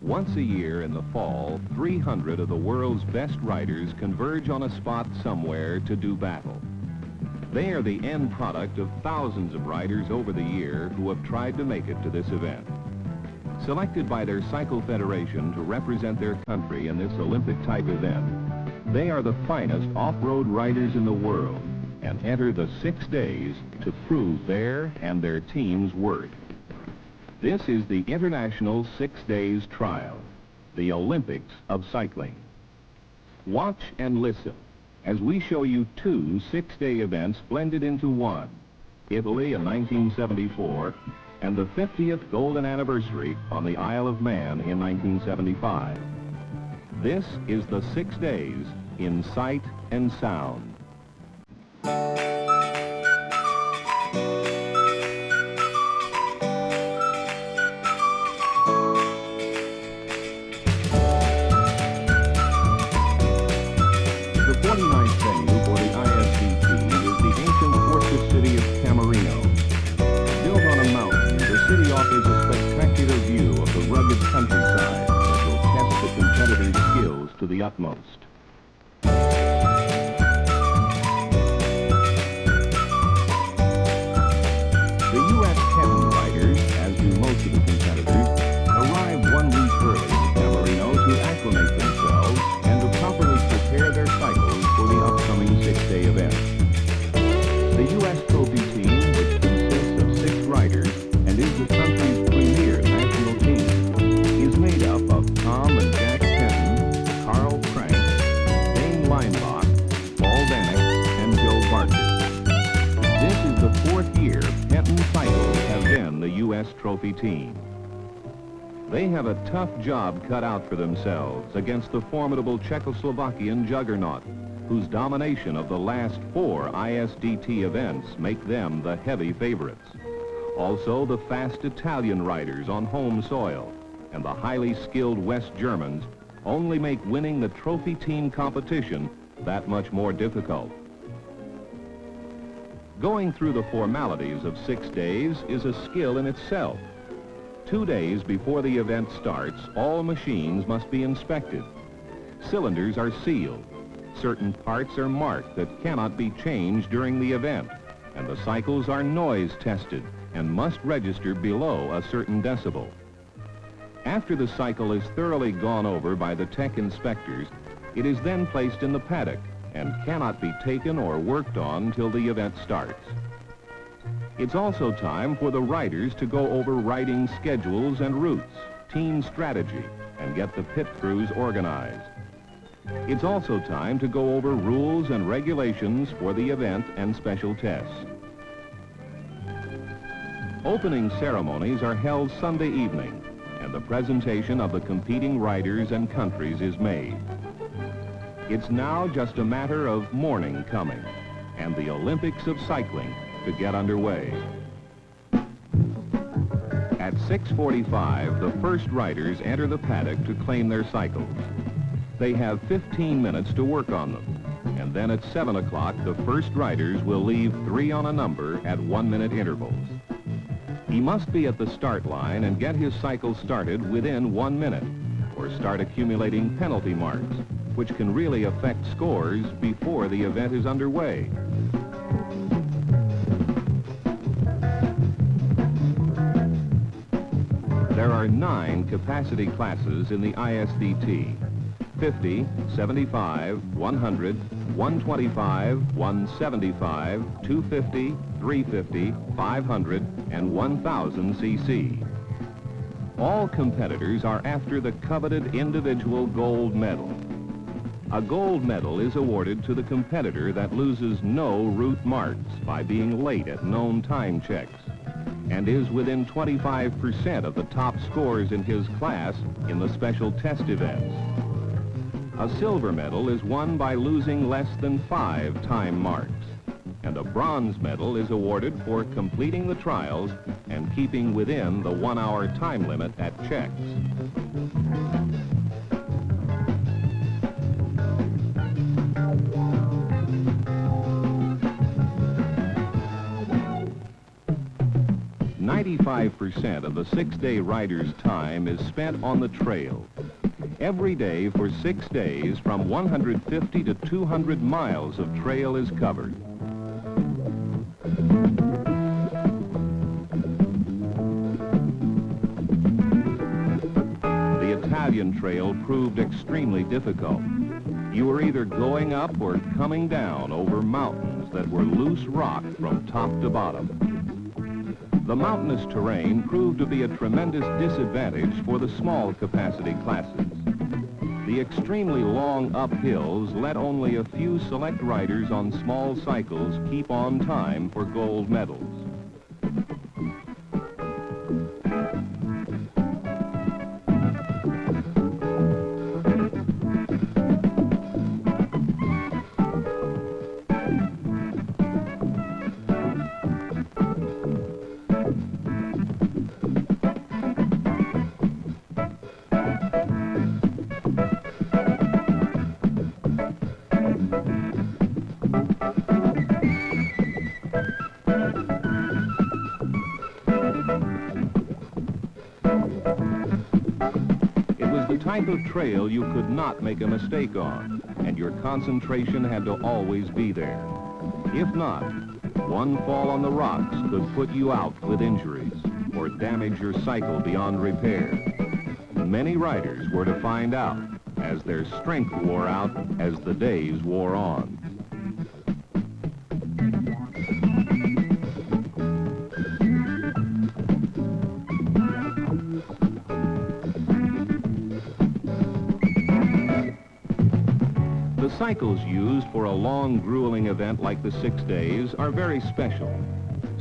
Once a year in the fall, 300 of the world's best riders converge on a spot somewhere to do battle. They are the end product of thousands of riders over the year who have tried to make it to this event. Selected by their cycle federation to represent their country in this Olympic-type event, they are the finest off-road riders in the world and enter the 6 days to prove their and their team's worth. This is the International 6 Days Trial, the Olympics of cycling. Watch and listen as we show you two 6-day events blended into one. Italy in 1974 and the 50th golden anniversary on the Isle of Man in 1975. This is the 6 days in sight and sound. The 49th venue for the ISDT is the ancient fortress city of Camerino. Built on a mountain, the city offers a spectacular view of the rugged countryside that will test the competitors' skills to the utmost. The U.S. Penton riders, as do most of the competitors, arrive 1 week early in Camerino to acclimate themselves and to properly prepare their cycles for the upcoming 6-day event. The U.S. trophy team, which consists of 6 riders and is the country's premier national team, is made up of Tom and Jack Penton, Carl Crank, Dane Leinbach, Paul Vanek, and Joe Barker. This is the 4th year Penton cycles have been the U.S. trophy team. They have a tough job cut out for themselves against the formidable Czechoslovakian juggernaut, whose domination of the last 4 ISDT events make them the heavy favorites. Also, the fast Italian riders on home soil and the highly skilled West Germans only make winning the trophy team competition that much more difficult. Going through the formalities of 6 days is a skill in itself. 2 days before the event starts, all machines must be inspected. Cylinders are sealed. Certain parts are marked that cannot be changed during the event, and the cycles are noise tested and must register below a certain decibel. After the cycle is thoroughly gone over by the tech inspectors, it is then placed in the paddock and cannot be taken or worked on till the event starts. It's also time for the riders to go over riding schedules and routes, team strategy, and get the pit crews organized. It's also time to go over rules and regulations for the event and special tests. Opening ceremonies are held Sunday evening, and the presentation of the competing riders and countries is made. It's now just a matter of morning coming, and the Olympics of cycling to get underway. At 6:45, the first riders enter the paddock to claim their cycles. They have 15 minutes to work on them, and then at 7 o'clock, the first riders will leave 3 on a number at 1-minute intervals. He must be at the start line and get his cycle started within 1 minute, or start accumulating penalty marks, which can really affect scores before the event is underway. There are 9 capacity classes in the ISDT: 50, 75, 100, 125, 175, 250, 350, 500, and 1000 cc. All competitors are after the coveted individual gold medal. A gold medal is awarded to the competitor that loses no route marks by being late at known time checks and is within 25% of the top scores in his class in the special test events. A silver medal is won by losing less than 5 time marks, and a bronze medal is awarded for completing the trials and keeping within the 1-hour time limit at checks. 95% of the six-day rider's time is spent on the trail. Every day for 6 days, from 150 to 200 miles of trail is covered. The Italian trail proved extremely difficult. You were either going up or coming down over mountains that were loose rock from top to bottom. The mountainous terrain proved to be a tremendous disadvantage for the small capacity classes. The extremely long uphills let only a few select riders on small cycles keep on time for gold medals. Type of trail you could not make a mistake on, and your concentration had to always be there. If not, one fall on the rocks could put you out with injuries or damage your cycle beyond repair. Many riders were to find out as their strength wore out as the days wore on. The cycles used for a long, grueling event like the 6 days are very special.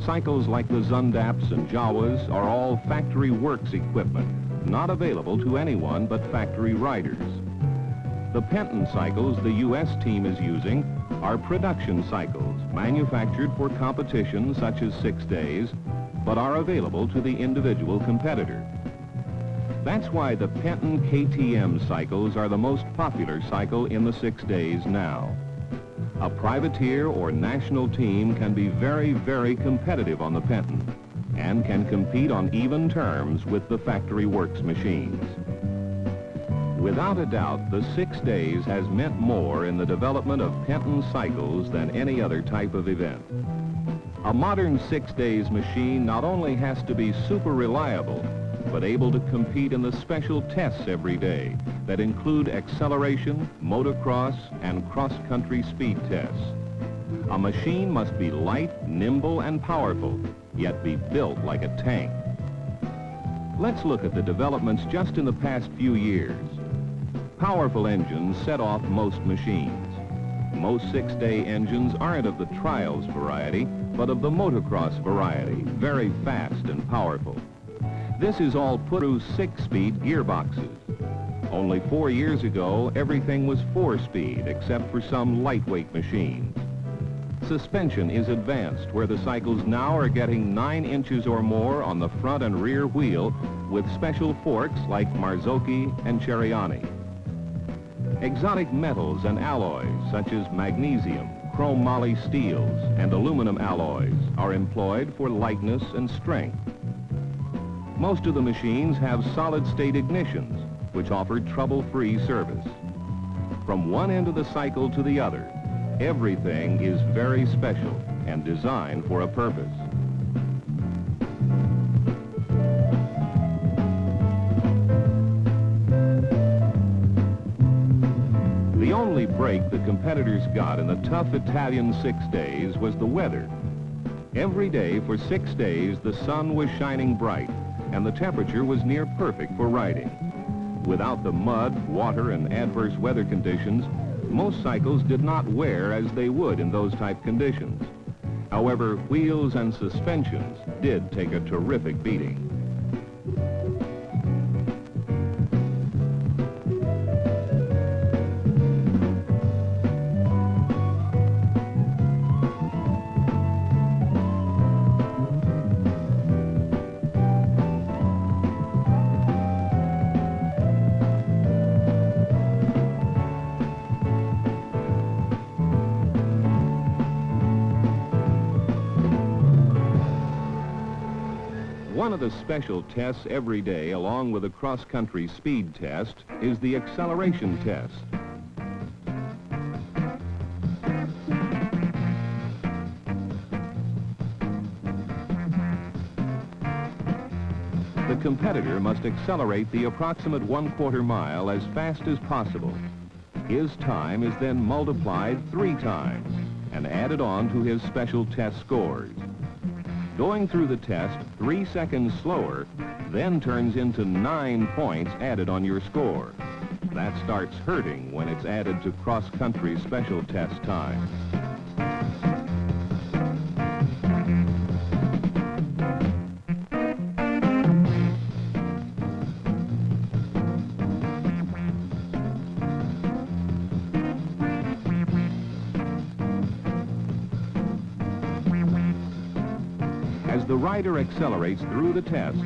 Cycles like the Zundaps and Jawas are all factory works equipment, not available to anyone but factory riders. The Penton cycles the U.S. team is using are production cycles, manufactured for competitions such as 6 days, but are available to the individual competitor. That's why the Penton KTM cycles are the most popular cycle in the 6 days now. A privateer or national team can be very, very competitive on the Penton and can compete on even terms with the factory works machines. Without a doubt, the 6 days has meant more in the development of Penton cycles than any other type of event. A modern 6 days machine not only has to be super reliable, but able to compete in the special tests every day that include acceleration, motocross, and cross-country speed tests. A machine must be light, nimble, and powerful, yet be built like a tank. Let's look at the developments just in the past few years. Powerful engines set off most machines. Most 6-day engines aren't of the trials variety, but of the motocross variety, very fast and powerful. This is all put through 6-speed gearboxes. Only 4 years ago, everything was 4-speed, except for some lightweight machines. Suspension is advanced, where the cycles now are getting 9 inches or more on the front and rear wheel with special forks like Marzocchi and Ceriani. Exotic metals and alloys, such as magnesium, chrome moly steels, and aluminum alloys, are employed for lightness and strength. Most of the machines have solid-state ignitions, which offer trouble-free service. From one end of the cycle to the other, everything is very special and designed for a purpose. The only break the competitors got in the tough Italian 6 days was the weather. Every day for 6 days, the sun was shining bright, and the temperature was near perfect for riding. Without the mud, water, and adverse weather conditions, most cycles did not wear as they would in those type conditions. However, wheels and suspensions did take a terrific beating. One of the special tests every day, along with a cross-country speed test, is the acceleration test. The competitor must accelerate the approximate 1/4 mile as fast as possible. His time is then multiplied 3 times and added on to his special test scores. Going through the test 3 seconds slower then turns into 9 points added on your score. That starts hurting when it's added to cross-country special test time. As the rider accelerates through the test,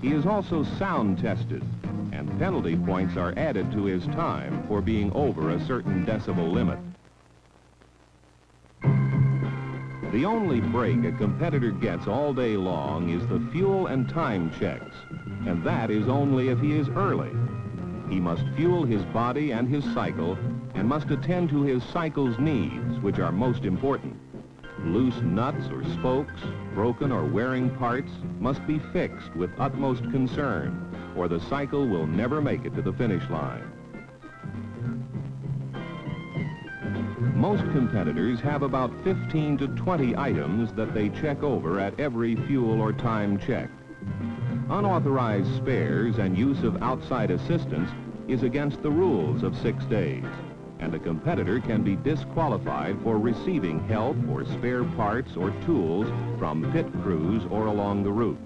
he is also sound tested, and penalty points are added to his time for being over a certain decibel limit. The only break a competitor gets all day long is the fuel and time checks, and that is only if he is early. He must fuel his body and his cycle, and must attend to his cycle's needs, which are most important. Loose nuts or spokes, broken or wearing parts must be fixed with utmost concern, or the cycle will never make it to the finish line. Most competitors have about 15 to 20 items that they check over at every fuel or time check. Unauthorized spares and use of outside assistance is against the rules of 6 days, and a competitor can be disqualified for receiving help or spare parts or tools from pit crews or along the route.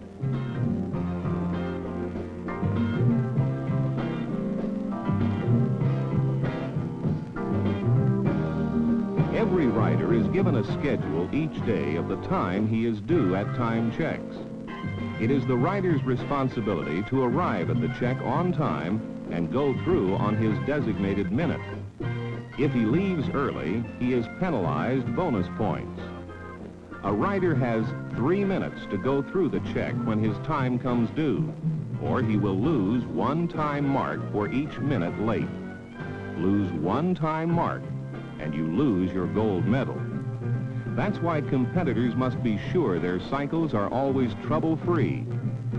Every rider is given a schedule each day of the time he is due at time checks. It is the rider's responsibility to arrive at the check on time and go through on his designated minute. If he leaves early, he is penalized bonus points. A rider has 3 minutes to go through the check when his time comes due, or he will lose 1 time mark for each minute late. Lose 1 time mark, and you lose your gold medal. That's why competitors must be sure their cycles are always trouble-free,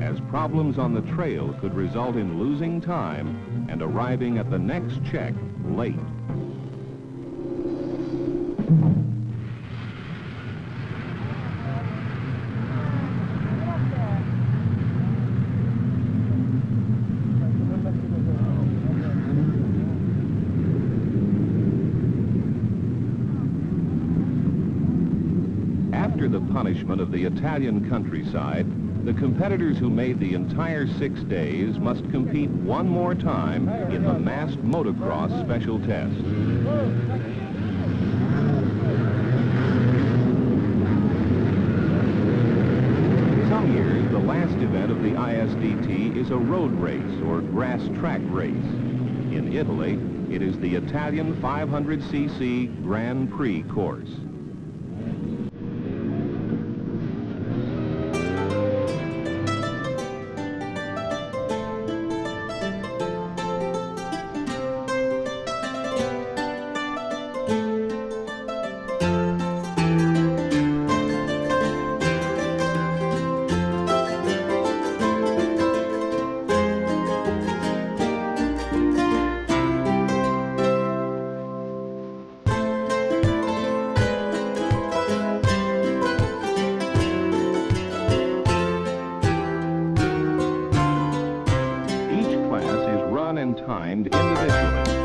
as problems on the trail could result in losing time and arriving at the next check late. After the punishment of the Italian countryside, the competitors who made the entire 6 days must compete one more time in the massed motocross special test. Some years, the last event of the ISDT is a road race or grass track race. In Italy, it is the Italian 500cc Grand Prix course. Timed individually.